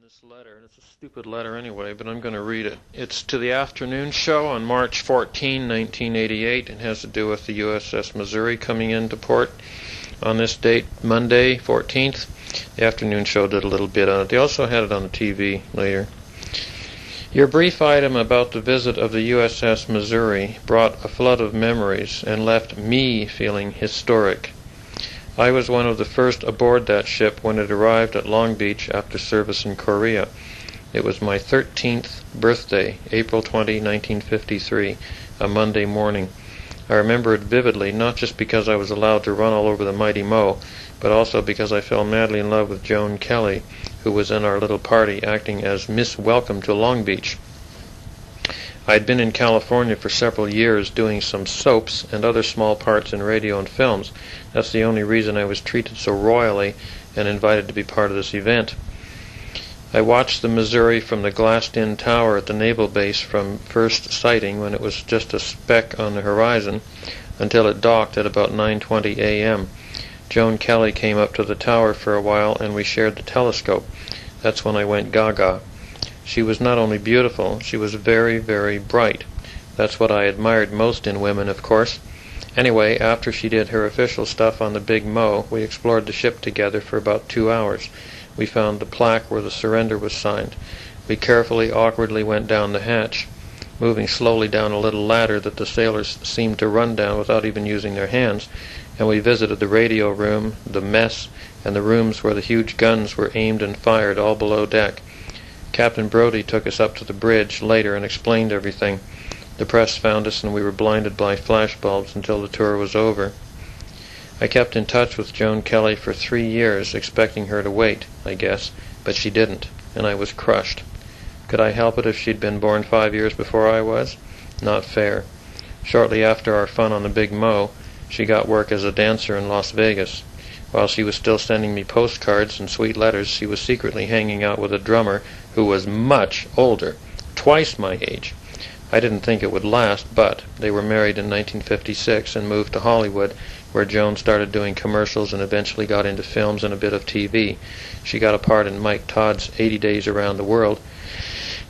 This letter, and it's a stupid letter anyway, but I'm going to read it. It's to the afternoon show on March 14, 1988. It has to do with the U.S.S. Missouri coming into port on this date, Monday, 14th. The afternoon show did a little bit on it. They also had it on the TV later. Your brief item about the visit of the U.S.S. Missouri brought a flood of memories and left me feeling historic. I was one of the first aboard that ship when it arrived at Long Beach after service in Korea. It was my 13th birthday, April 20, 1953, a Monday morning. I remember it vividly, not just because I was allowed to run all over the mighty Mo, but also because I fell madly in love with Joan Kelly, who was in our little party acting as Miss Welcome to Long Beach. I had been in California for several years doing some soaps and other small parts in radio and films. That's the only reason I was treated so royally and invited to be part of this event. I watched the Missouri from the glassed-in tower at the naval base from first sighting, when it was just a speck on the horizon, until it docked at about 9:20 a.m. Joan Kelly came up to the tower for a while, and we shared the telescope. That's when I went gaga. She was not only beautiful, she was very, very bright. That's what I admired most in women, of course. Anyway, after she did her official stuff on the Big Mo, we explored the ship together for about 2 hours. We found the plaque where the surrender was signed. We carefully, awkwardly went down the hatch, moving slowly down a little ladder that the sailors seemed to run down without even using their hands, and we visited the radio room, the mess, and the rooms where the huge guns were aimed and fired all below deck. Captain Brodie took us up to the bridge later and explained everything. The press found us, and we were blinded by flashbulbs until the tour was over. I kept in touch with Joan Kelly for 3 years, expecting her to wait, I guess, but she didn't, and I was crushed. Could I help it if she'd been born 5 years before I was? Not fair. Shortly after our fun on the Big Mo, she got work as a dancer in Las Vegas. While she was still sending me postcards and sweet letters, she was secretly hanging out with a drummer who was much older, twice my age. I didn't think it would last, but they were married in 1956 and moved to Hollywood, where Joan started doing commercials and eventually got into films and a bit of TV. She got a part in Mike Todd's 80 Days Around the World.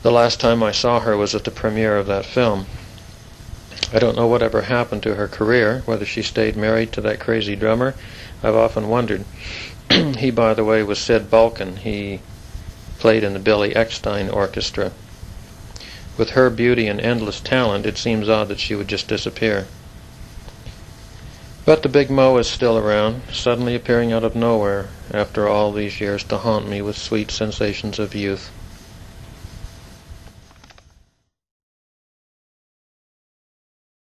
The last time I saw her was at the premiere of that film. I don't know whatever happened to her career, whether she stayed married to that crazy drummer. I've often wondered. He, by the way, was Sid Balkin. He played in the Billy Eckstine Orchestra. With her beauty and endless talent, it seems odd that she would just disappear. But the Big Mo is still around, suddenly appearing out of nowhere after all these years to haunt me with sweet sensations of youth.